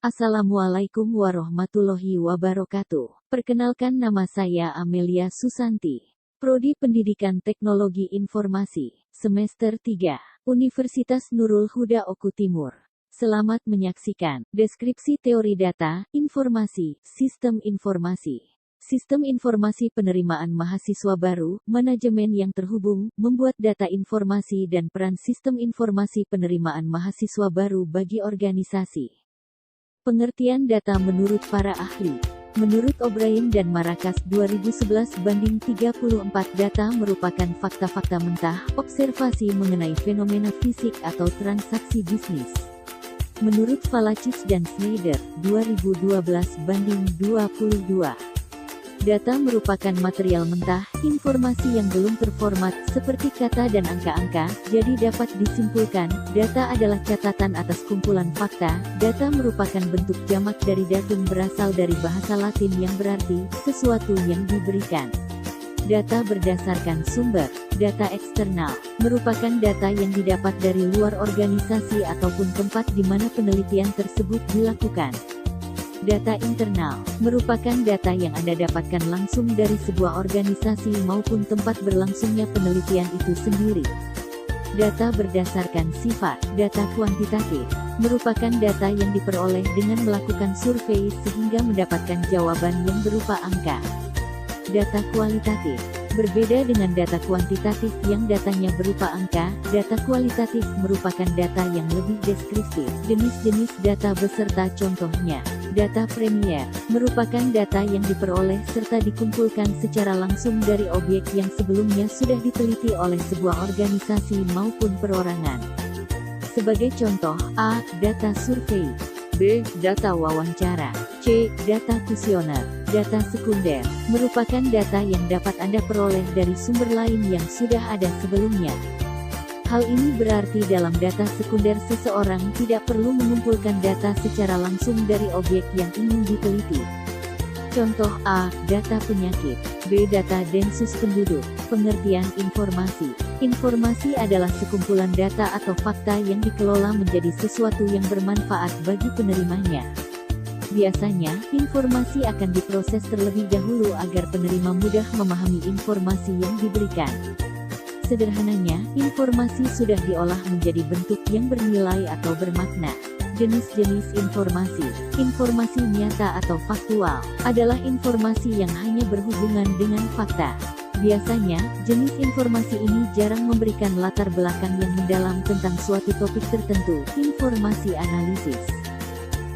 Assalamualaikum warahmatullahi wabarakatuh. Perkenalkan, nama saya Amelia Susanti. Prodi Pendidikan Teknologi Informasi, Semester 3, Universitas Nurul Huda Oku Timur. Selamat menyaksikan deskripsi teori data, informasi, sistem informasi. Sistem informasi penerimaan mahasiswa baru, manajemen yang terhubung, membuat data informasi dan peran sistem informasi penerimaan mahasiswa baru bagi organisasi. Pengertian data menurut para ahli. Menurut O'Brien dan Marakas 2011/34, data merupakan fakta-fakta mentah, observasi mengenai fenomena fisik atau transaksi bisnis. Menurut Valacis dan Schneider 2012/22, data merupakan material mentah, informasi yang belum terformat, seperti kata dan angka-angka, jadi dapat disimpulkan, data adalah catatan atas kumpulan fakta. Data merupakan bentuk jamak dari datum, berasal dari bahasa Latin yang berarti, sesuatu yang diberikan. Data berdasarkan sumber. Data eksternal, merupakan data yang didapat dari luar organisasi ataupun tempat di mana penelitian tersebut dilakukan. Data internal, merupakan data yang Anda dapatkan langsung dari sebuah organisasi maupun tempat berlangsungnya penelitian itu sendiri. Data berdasarkan sifat. Data kuantitatif, merupakan data yang diperoleh dengan melakukan survei sehingga mendapatkan jawaban yang berupa angka. Data kualitatif, berbeda dengan data kuantitatif yang datanya berupa angka. Data kualitatif merupakan data yang lebih deskriptif. Jenis-jenis data beserta contohnya. Data premier, merupakan data yang diperoleh serta dikumpulkan secara langsung dari objek yang sebelumnya sudah diteliti oleh sebuah organisasi maupun perorangan. Sebagai contoh, A. Data survei, B. Data wawancara, C. Data kuesioner. Data sekunder, merupakan data yang dapat Anda peroleh dari sumber lain yang sudah ada sebelumnya. Hal ini berarti dalam data sekunder seseorang tidak perlu mengumpulkan data secara langsung dari objek yang ingin diteliti. Contoh A. Data penyakit, B. Data densus penduduk. Pengertian informasi. Informasi adalah sekumpulan data atau fakta yang dikelola menjadi sesuatu yang bermanfaat bagi penerimanya. Biasanya, informasi akan diproses terlebih dahulu agar penerima mudah memahami informasi yang diberikan. Sederhananya, informasi sudah diolah menjadi bentuk yang bernilai atau bermakna. Jenis-jenis informasi. Informasi nyata atau faktual, adalah informasi yang hanya berhubungan dengan fakta. Biasanya, jenis informasi ini jarang memberikan latar belakang yang mendalam tentang suatu topik tertentu. Informasi analisis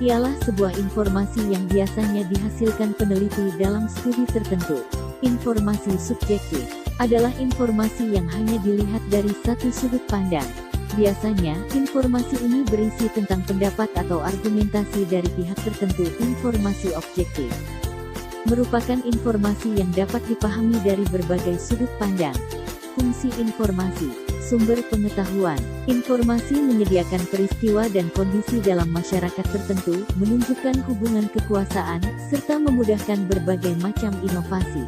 ialah sebuah informasi yang biasanya dihasilkan peneliti dalam studi tertentu. Informasi subjektif adalah informasi yang hanya dilihat dari satu sudut pandang. Biasanya, informasi ini berisi tentang pendapat atau argumentasi dari pihak tertentu. Informasi objektif merupakan informasi yang dapat dipahami dari berbagai sudut pandang. Fungsi informasi, sumber pengetahuan. Informasi menyediakan peristiwa dan kondisi dalam masyarakat tertentu, menunjukkan hubungan kekuasaan, serta memudahkan berbagai macam inovasi.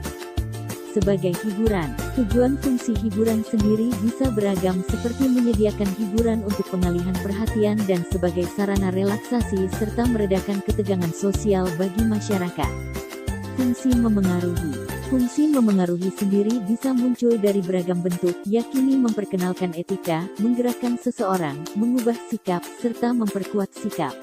Sebagai hiburan, tujuan fungsi hiburan sendiri bisa beragam, seperti menyediakan hiburan untuk pengalihan perhatian dan sebagai sarana relaksasi serta meredakan ketegangan sosial bagi masyarakat. Fungsi memengaruhi. Fungsi memengaruhi sendiri bisa muncul dari beragam bentuk, yakni memperkenalkan etika, menggerakkan seseorang, mengubah sikap, serta memperkuat sikap.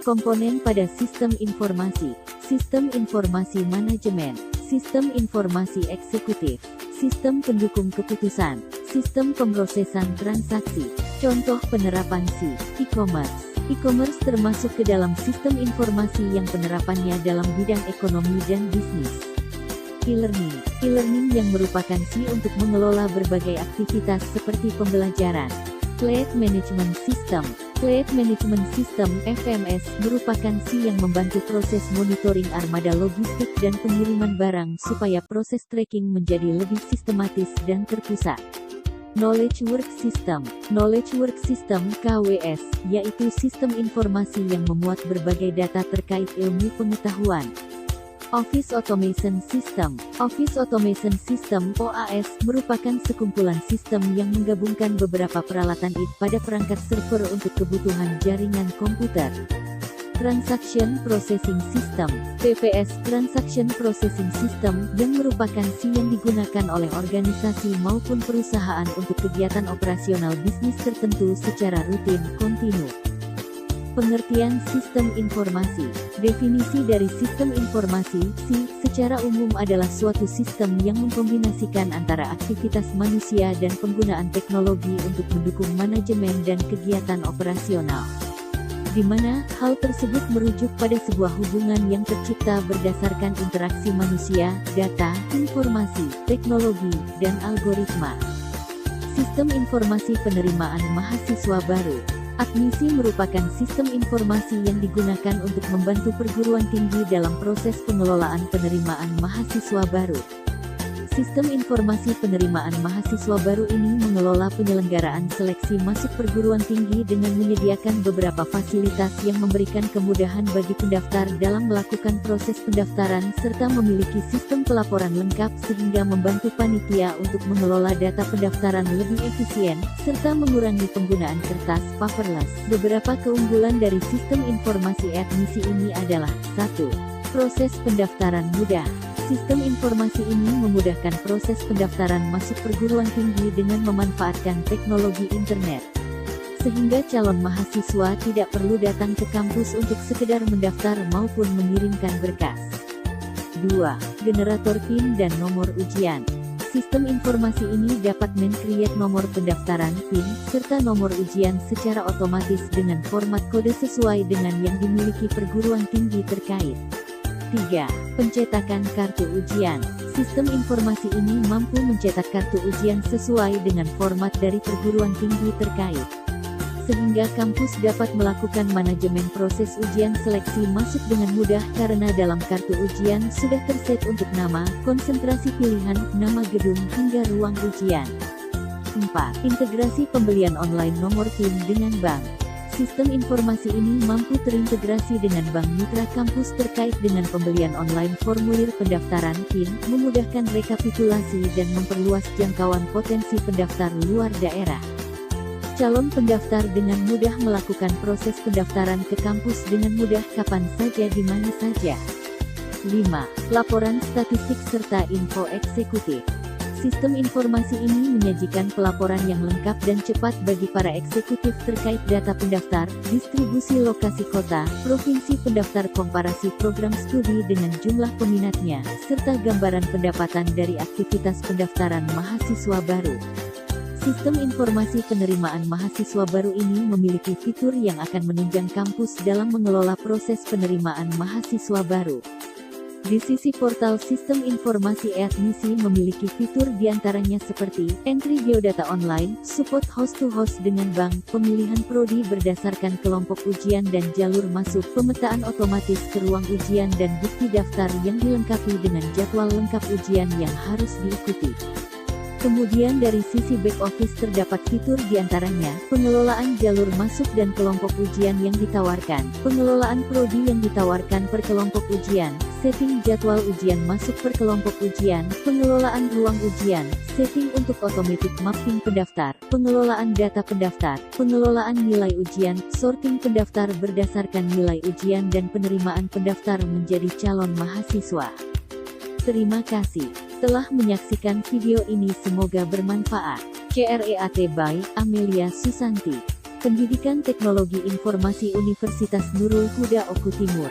Komponen pada sistem informasi. Sistem informasi manajemen, sistem informasi eksekutif, sistem pendukung keputusan, sistem pemrosesan transaksi. Contoh penerapan e-commerce. E-commerce termasuk ke dalam sistem informasi yang penerapannya dalam bidang ekonomi dan bisnis. E-learning. E-learning yang merupakan untuk mengelola berbagai aktivitas seperti pembelajaran. Fleet Management System. Fleet Management System (FMS) merupakan yang membantu proses monitoring armada logistik dan pengiriman barang supaya proses tracking menjadi lebih sistematis dan terpusat. Knowledge Work System. Knowledge Work System (KWS) yaitu sistem informasi yang memuat berbagai data terkait ilmu pengetahuan. Office Automation System. Office Automation System (OAS) merupakan sekumpulan sistem yang menggabungkan beberapa peralatan IT pada perangkat server untuk kebutuhan jaringan komputer. Transaction Processing System (TPS), Transaction Processing System, yang merupakan SI yang digunakan oleh organisasi maupun perusahaan untuk kegiatan operasional bisnis tertentu secara rutin, kontinu. Pengertian sistem informasi. Definisi dari sistem informasi, SI, secara umum adalah suatu sistem yang mengkombinasikan antara aktivitas manusia dan penggunaan teknologi untuk mendukung manajemen dan kegiatan operasional, di mana hal tersebut merujuk pada sebuah hubungan yang tercipta berdasarkan interaksi manusia, data, informasi, teknologi, dan algoritma. Sistem informasi penerimaan mahasiswa baru. Admisi merupakan sistem informasi yang digunakan untuk membantu perguruan tinggi dalam proses pengelolaan penerimaan mahasiswa baru. Sistem informasi penerimaan mahasiswa baru ini mengelola penyelenggaraan seleksi masuk perguruan tinggi dengan menyediakan beberapa fasilitas yang memberikan kemudahan bagi pendaftar dalam melakukan proses pendaftaran serta memiliki sistem pelaporan lengkap sehingga membantu panitia untuk mengelola data pendaftaran lebih efisien, serta mengurangi penggunaan kertas paperless. Beberapa keunggulan dari sistem informasi admisi ini adalah: 1. Proses pendaftaran mudah. Sistem informasi ini memudahkan proses pendaftaran masuk perguruan tinggi dengan memanfaatkan teknologi internet, sehingga calon mahasiswa tidak perlu datang ke kampus untuk sekedar mendaftar maupun mengirimkan berkas. 2. Generator PIN dan nomor ujian. Sistem informasi ini dapat men-create nomor pendaftaran PIN, serta nomor ujian secara otomatis dengan format kode sesuai dengan yang dimiliki perguruan tinggi terkait. 3. Pencetakan kartu ujian. Sistem informasi ini mampu mencetak kartu ujian sesuai dengan format dari perguruan tinggi terkait, sehingga kampus dapat melakukan manajemen proses ujian seleksi masuk dengan mudah karena dalam kartu ujian sudah terset untuk nama, konsentrasi pilihan, nama gedung, hingga ruang ujian. 4. Integrasi pembelian online nomor PIN dengan bank. Sistem informasi ini mampu terintegrasi dengan bank mitra kampus terkait dengan pembelian online formulir pendaftaran PIN, memudahkan rekapitulasi dan memperluas jangkauan potensi pendaftar luar daerah. Calon pendaftar dengan mudah melakukan proses pendaftaran ke kampus dengan mudah kapan saja di mana saja. 5. Laporan statistik serta info eksekutif. Sistem informasi ini menyajikan pelaporan yang lengkap dan cepat bagi para eksekutif terkait data pendaftar, distribusi lokasi kota, provinsi pendaftar, komparasi program studi dengan jumlah peminatnya, serta gambaran pendapatan dari aktivitas pendaftaran mahasiswa baru. Sistem informasi penerimaan mahasiswa baru ini memiliki fitur yang akan menunjang kampus dalam mengelola proses penerimaan mahasiswa baru. Di sisi portal sistem informasi admisi memiliki fitur diantaranya seperti entry geodata online, support host-to-host dengan bank, pemilihan prodi berdasarkan kelompok ujian dan jalur masuk, pemetaan otomatis ke ruang ujian dan bukti daftar yang dilengkapi dengan jadwal lengkap ujian yang harus diikuti. Kemudian dari sisi back office terdapat fitur diantaranya, pengelolaan jalur masuk dan kelompok ujian yang ditawarkan, pengelolaan prodi yang ditawarkan per kelompok ujian, setting jadwal ujian masuk per kelompok ujian, pengelolaan ruang ujian, setting untuk automatic mapping pendaftar, pengelolaan data pendaftar, pengelolaan nilai ujian, sorting pendaftar berdasarkan nilai ujian dan penerimaan pendaftar menjadi calon mahasiswa. Terima kasih telah menyaksikan video ini, semoga bermanfaat. CREAT by Amelia Susanti, Pendidikan Teknologi Informasi Universitas Nurul Huda Oku Timur.